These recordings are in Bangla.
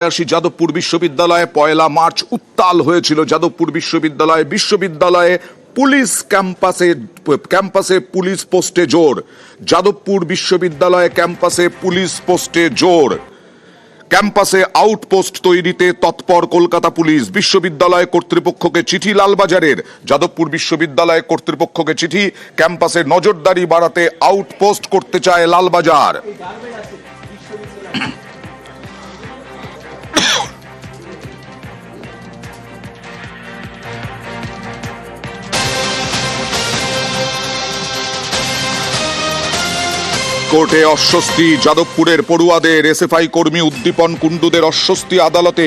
যাদবপুর বিশ্ববিদ্যালয়ে ১লা মার্চ উত্তাল হয়েছিল। যাদবপুর বিশ্ববিদ্যালয়ে পুলিশ ক্যাম্পাসে পুলিশ পোস্টে জোর। যাদবপুর বিশ্ববিদ্যালয়ে ক্যাম্পাসে পুলিশ পোস্টে জোর। ক্যাম্পাসে আউটপোস্ট তৈরিতে তৎপর কলকাতা পুলিশ। বিশ্ববিদ্যালয় কর্তৃপক্ষকে চিঠি লালবাজারের। যাদবপুর বিশ্ববিদ্যালয় কর্তৃপক্ষকে চিঠি, ক্যাম্পাসে নজরদারি বাড়াতে আউটপোস্ট করতে চায় লালবাজার। কোর্টে অস্বস্তি যাদবপুরের পড়ুয়াদের। এসএফআই কর্মী উদ্দীপন কুণ্ডুদের অস্বস্তি আদালতে।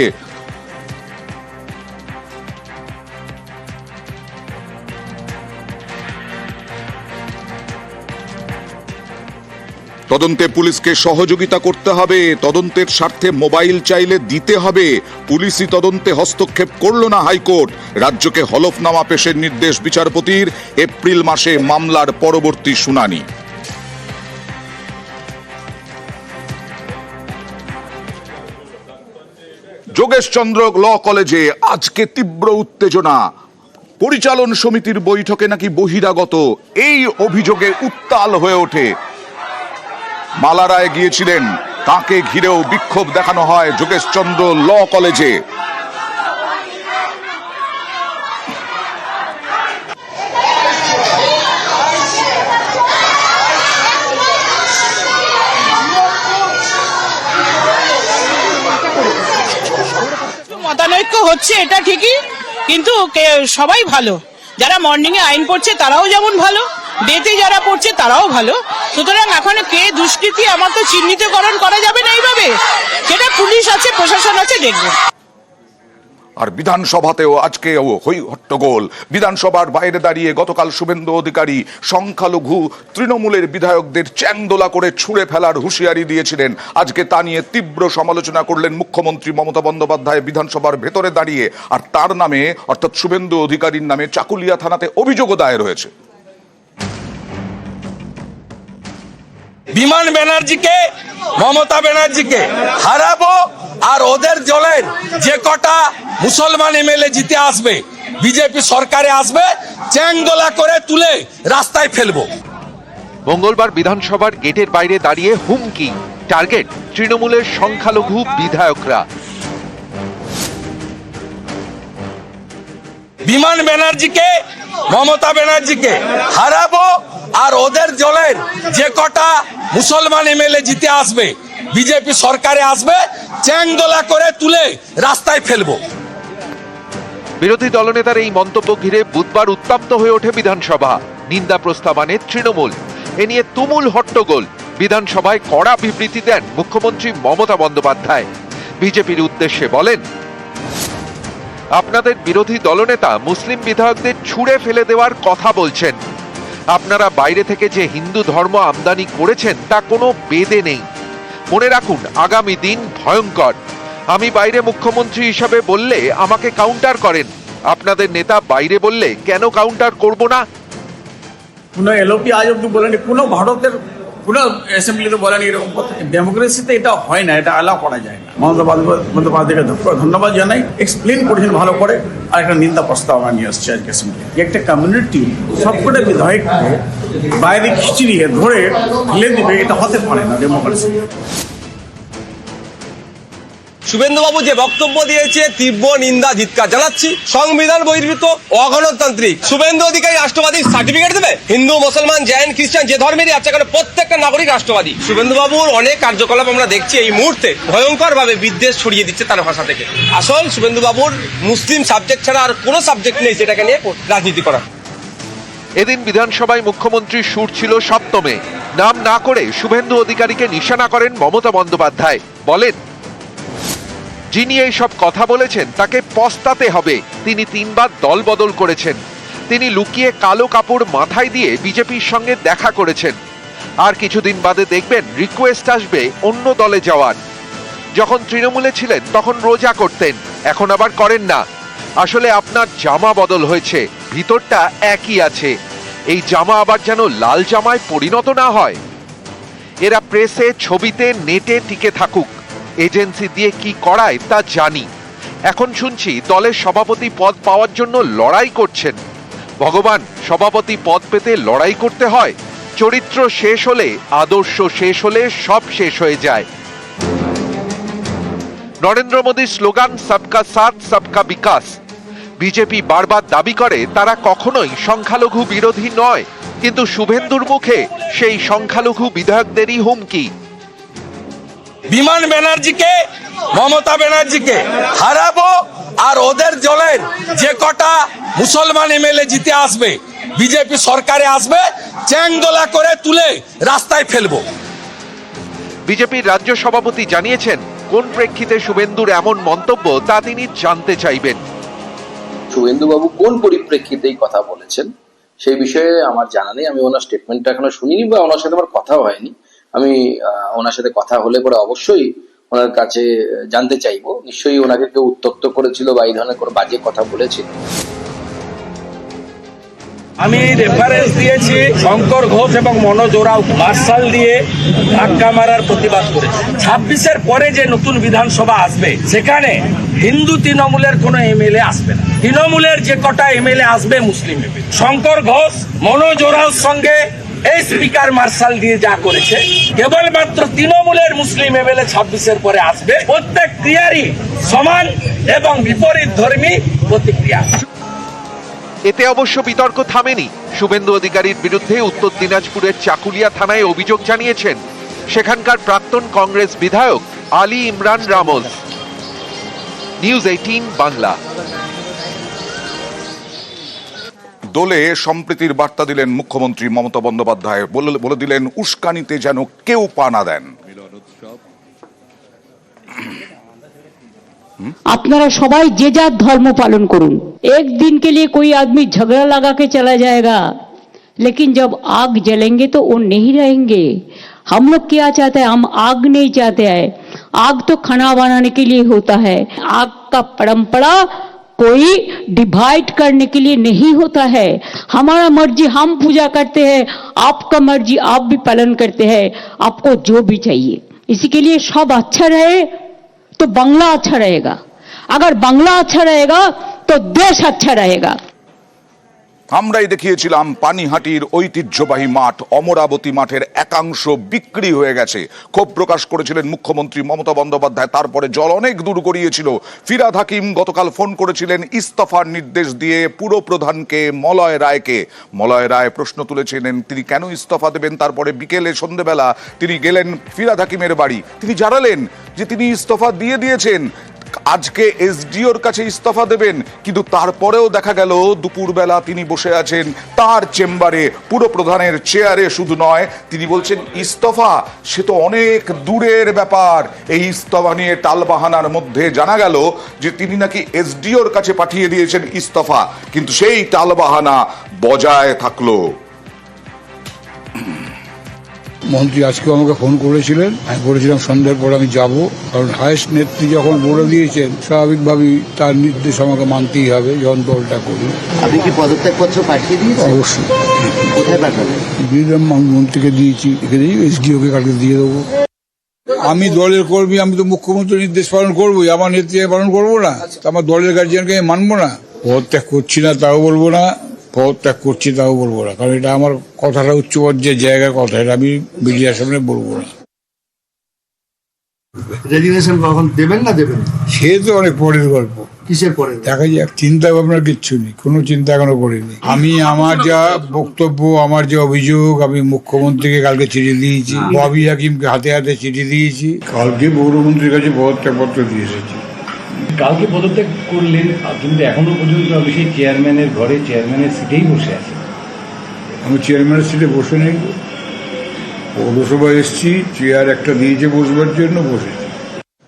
তদন্তে পুলিশকে সহযোগিতা করতে হবে। তদন্তের স্বার্থে মোবাইল চাইলে দিতে হবে। পুলিশি তদন্তে হস্তক্ষেপ করল না হাইকোর্ট। রাজ্যকে হলফনামা পেশের নির্দেশ বিচারপতির। এপ্রিল মাসে মামলার পরবর্তী শুনানি। যোগেশচন্দ্র ল কলেজে আজকে তীব্র উত্তেজনা। পরিচালন সমিতির বৈঠকে নাকি বহিরাগত, এই অভিযোগে উত্তাল হয়ে ওঠে। মালা রায় গিয়েছিলেন, তাকে ঘিরেও বিক্ষোভ দেখানো হয় যোগেশচন্দ্র ল কলেজে। মতানৈক্য হচ্ছে এটা ঠিকই, কিন্তু সবাই ভালো। যারা মর্নিং এ আইন পড়ছে তারাও যেমন ভালো, ডেতে যারা পড়ছে তারাও ভালো। সুতরাং এখন কে দুষ্কৃতী আমার তো চিহ্নিতকরণ করা যাবে না এইভাবে। সেটা পুলিশ আছে, প্রশাসন আছে, দেখবে। আর বিধানসভাতেও আজকে হই হট্টগোল। বিধানসভার বাইরে দাঁড়িয়ে গতকাল শুভেন্দু অধিকারী সংখ্যালঘু তৃণমূলের বিধায়কদের চ্যাংদোলা করে ছুঁড়ে ফেলার হুঁশিয়ারি দিয়েছিলেন। আজকে তা নিয়ে তীব্র সমালোচনা করলেন মুখ্যমন্ত্রী মমতা বন্দ্যোপাধ্যায় বিধানসভার ভেতরে দাঁড়িয়ে। আর তার নামে অর্থাৎ শুভেন্দু অধিকারীর নামে চাকুলিয়া থানাতে অভিযোগও দায়ের হয়েছে। বিমান ব্যানার্জিকে, মমতা ব্যানার্জিকে হারাবো, আর ওদের দলের যে কটা মুসলমান এমএলএ জিতে আসবে, বিজেপি সরকারে আসবে, চ্যাংদোলা করে তুলে রাস্তায় ফেলবো। মঙ্গলবার বিধানসভার গেটের বাইরে দাঁড়িয়ে হুমকি, টার্গেট তৃণমূলের সংখ্যালঘু বিধায়করা। বিমান ব্যানার্জিকে, মমতা ব্যানার্জিকে হারাবো, আর ওদের দলের যে কটা মুসলমান এমএলএ জিতে আসবে, বিজেপি সরকারে আসবে, চ্যাংদোলা করে তুলে রাস্তায় ফেলবো। বিরোধী দলনেতার এই মন্তব্য ঘিরে বুধবার উত্তপ্ত হয়ে ওঠে বিধানসভা। নিন্দা প্রস্তাব আনে তৃণমূল। এ নিয়ে তুমুল হট্টগোল। বিধানসভায় কড়া বিবৃতি দেন মুখ্যমন্ত্রী মমতা বন্দ্যোপাধ্যায়। বিজেপির উদ্দেশ্যে বলেন, আপনাদের বিরোধী দলনেতা মুসলিম বিধায়কদের ছুঁড়ে ফেলে দেওয়ার কথা বলছেন। আপনারা বাইরে থেকে যে হিন্দু ধর্ম আমদানি করেছেন তা কোনো বেদে নেই। মনে রাখুন, আগামী দিন ভয়ঙ্কর। আমি বাইরে মুখ্যমন্ত্রী হিসাবে বললে আমাকে কাউন্টার করেন। আপনাদের নেতা বাইরে বললে কেন কাউন্টার করব না? কোনো এলওপি আজ অব্দি বলেনি, কোনো ভারতের কোনো অ্যাসেম্বলিতে বলেনি এরকম কথা। ডেমোক্রেসিতে এটা হয় না, এটা অ্যালাউ করা যায় না। মমতা বন্দ্যোপাধ্যায়কে ধন্যবাদ জানাই, এক্সপ্লেন করেছেন ভালো করে। আর একটা নিন্দা প্রস্তাব আমরা নিয়ে আসছি আজকে অ্যাসেম্বলি। একটা কমিউনিটি সবকটা বিধায়ককে বাইরে খিচিয়ে ধরে ফেলে দিবে, এটা হতে পারে না ডেমোক্রেসি। শুভেন্দুবাবু যে বক্তব্য দিয়েছে, তীব্র নিন্দা ধিক্কার জানাচ্ছি। সংবিধান বহির্ভূত, অগণতান্ত্রিক। শুভেন্দু অধিকারী রাষ্ট্রবাদী সার্টিফিকেট দেবে? হিন্দু, মুসলমান, জৈন, খ্রিস্টান যে ধর্মেরই আছে, কারণ প্রত্যেকটা নাগরিক রাষ্ট্রবাদী। শুভেন্দুবাবুর অনেক কার্যকলাপ আমরা দেখছি এই মুহূর্তে ভয়ঙ্কর ভাবে বিদ্বেষ ছড়িয়ে দিচ্ছে তার ভাষা থেকে। আসল শুভেন্দুবাবুর মুসলিম সাবজেক্ট ছাড়া আর কোনো সাবজেক্ট নেই সেটাকে নিয়ে রাজনীতি করা। এদিন বিধানসভায় মুখ্যমন্ত্রীর সুর ছিল সপ্তমে। নাম না করে শুভেন্দু অধিকারীকে নিশানা করেন মমতা বন্দ্যোপাধ্যায়। বলেন, যিনি এই সব কথা বলেছেন তাকে পস্তাতে হবে। তিনি 3 বার দল বদল করেছেন। তিনি লুকিয়ে কালো কাপড় মাথায় দিয়ে বিজেপির সঙ্গে দেখা করেছেন। আর কিছুদিন বাদে দেখবেন রিকোয়েস্ট আসবে অন্য দলে যাওয়ার। যখন তৃণমূলে ছিলেন তখন রোজা করতেন, এখন আবার করেন না। আসলে আপনার জামা বদল হয়েছে, ভিতরটা একই আছে। এই জামা আবার যেন লাল জামায় পরিণত না হয়। এরা প্রেসে, ছবিতে, নেটে টিকে থাকুক, এজেন্সি দিয়ে কি করায় তা জানি। এখন শুনছি দলের সভাপতি পদ পাওয়ার জন্য লড়াই করছেন। ভগবান, সভাপতি পদ পেতে লড়াই করতে হয়? চরিত্র শেষ হলে, আদর্শ শেষ হলে সব শেষ হয়ে যায়। নরেন্দ্র মোদীর স্লোগান সবকা সাথ সবকা বিকাশ। বিজেপি বারবার দাবি করে তারা কখনোই সংখ্যালঘু বিরোধী নয়, কিন্তু শুভেন্দুর মুখে সেই সংখ্যালঘু বিধায়কদেরই হুমকি। বিমান ব্যানার্জিকে, মমতা ব্যানার্জিকে হারাবো, আর ওদের দলের যে কটা মুসলমান এমএলএ জিতে আসবে, বিজেপি সরকারে আসবে, চ্যাংদোলা করে তুলে রাস্তায় ফেলবো। বিজেপির রাজ্য সভাপতি জানিয়েছেন কোন প্রেক্ষিতে শুভেন্দুর এমন মন্তব্য তা তিনি জানতে চাইবেন। শুভেন্দুবাবু কোন পরিপ্রেক্ষিতে এই কথা বলেছেন সেই বিষয়ে আমার জানা নেই। আমি ওনার স্টেটমেন্টটা এখনো শুনিনি বা ওনার সাথে আমার কথাও হয়নি। আমি ওনার সাথে কথা হলে পরে অবশ্যই ওনার কাছে জানতে চাইবো। নিশ্চয়ই ওনাকে কেউ উত্তক্ত করেছিল বা এই ধরনের কোনো বাজে কথা বলেছিল। আমি রেফারেন্স দিয়েছি শঙ্কর ঘোষ এবং মনোজ ওরাও মার্শাল দিয়ে ধাক্কা মারার প্রতিবাদ করেছে। 26-এর পরে যে নতুন বিধানসভা আসবে সেখানে হিন্দু তৃণমূলের কোনো এমএলএ আসবে না। তৃণমূলের যে কটা এমএলএ আসবে মুসলিম এমএলএ। শঙ্কর ঘোষ মনোজ ওরাওর সঙ্গে এই স্পিকার মার্শাল দিয়ে যা করেছে, কেবলমাত্র তৃণমূলের মুসলিম এমএলএ 26-এর পরে আসবে। প্রত্যেক ক্রিয়ারই সমান এবং বিপরীত ধর্মী প্রতিক্রিয়া। এতে অবশ্য বিতর্ক থামেনি। শুভেন্দু অধিকারীর বিরুদ্ধে উত্তর দিনাজপুরের চাকুলিয়া থানায় অভিযোগ জানিয়েছেন সেখানকার প্রাক্তন কংগ্রেস বিধায়ক আলী ইমরান রামল। নিউজ 18 বাংলা। দলে সম্প্রীতির বার্তা দিলেন মুখ্যমন্ত্রী মমতা বন্দ্যোপাধ্যায়। বলে দিলেন উস্কানিতে যেন কেউ পা না দেন। আপনারা সবাই যে যার ধর্ম পালন করুন। एक दिन के लिए कोई आदमी झगड़ा लगा के चला जाएगा, लेकिन जब आग जलेंगे तो वो नहीं रहेंगे। हम लोग क्या चाहते हैं? हम आग नहीं चाहते हैं। आग तो खाना बनाने के लिए होता है। आग का परंपरा कोई डिवाइड करने के लिए नहीं होता है। हमारा मर्जी हम पूजा करते हैं, आपका मर्जी आप भी पालन करते हैं। आपको जो भी चाहिए, इसी के लिए सब अच्छा रहे तो बांग्ला अच्छा रहेगा। अगर बांग्ला अच्छा रहेगा तो देश अच्छा रहेगा। আমরাই দেখিয়েছিলাম পানিহাটির ঐতিহ্যবাহী মাঠ অমরাবতী মাঠের একাংশ বিক্রি হয়ে গেছে। ক্ষোভ প্রকাশ করেছিলেন মুখ্যমন্ত্রী মমতা বন্দ্যোপাধ্যায়। তারপরে জল অনেক দূর গড়িয়েছিল। ফিরহাদ হাকিম গতকাল ফোন করেছিলেন ইস্তফার নির্দেশ দিয়ে পুরপ্রধানকে মলয় রায়কে। মলয় রায় প্রশ্ন তুলেছিলেন তিনি কেন ইস্তফা দেবেন। তারপরে বিকেলে সন্ধ্যেবেলা তিনি গেলেন ফিরহাদ হাকিমের বাড়ি। তিনি জানালেন যে তিনি ইস্তফা দিয়ে দিয়েছেন, আজকে এসডিওর কাছে ইস্তফা দেবেন। কিন্তু তারপরেও দেখা গেল দুপুরবেলা তিনি বসে আছেন তার চেম্বারে, পুরপ্রধানের চেয়ারে। শুধু নয়, তিনি বলছেন ইস্তফা সে তো অনেক দূরের ব্যাপার। এই ইস্তফা নিয়ে টালবাহানার মধ্যে জানা গেল যে তিনি নাকি এসডিওর কাছে পাঠিয়ে দিয়েছেন ইস্তফা, কিন্তু সেই টালবাহানা বজায় থাকলো। মন্ত্রী আজকে আমাকে ফোন করেছিলেন, আমি বলেছিলাম সন্ধ্যার পর আমি যাব, কারণ হায়েস্ট নেত্রী যখন বলে দিয়েছেন স্বাভাবিকভাবেই তার নির্দেশ আমাকে মানতেই হবে যখন দলটা করি। আপনি কি পদত্যাগপত্র পাঠিয়ে দিয়েছেন? অবশ্যই। কোথায় পাঠাবেন? দিলাম, আমি মন্ত্রীকে দিয়েছি, এসডিওকে কালকে দিয়ে দেবো। আমি দলের কর্মী, আমি তো মুখ্যমন্ত্রী নির্দেশ পালন করবোই, আমার নেতৃত্বে পালন করবো না? আমার দলের গার্জিয়ানকে আমি মানবো না? পদত্যাগ করছি না তাও বলবো না, পদত্যাগ করছি তাও বলবো না, কারণ এটা আমার কথাটা উচ্চ পর্যায়ের জায়গার কথা, এটা আমি মিডিয়ার সামনে বলবো না। রেজিগনেশন কখন দেবেন না দেবেন সে তো অনেক পরের গল্প। কিসের পরে? দেখা যাক, চিন্তা ভাবনার কিচ্ছু নেই, কোনো চিন্তা এখনো করিনি। আমি আমার যা বক্তব্য, আমার যে অভিযোগ, আমি মুখ্যমন্ত্রীকে কালকে চিঠি দিয়েছি, ববি হাকিমকে হাতে হাতে চিঠি দিয়েছি, কালকে পৌরমন্ত্রীর কাছে পদত্যাগপত্র দিয়ে এসেছি। কালকে পদত্যাগ করলেন, কিন্তু এখনো পর্যন্ত আমি সেই চেয়ারম্যানের ঘরে চেয়ারম্যানের সিটেই বসে আছি। আমি চেয়ারম্যানের সিটে বসে নেই, পৌরসভা এসছি, চেয়ার একটা দিয়েছে বসবার জন্য, বসেছি।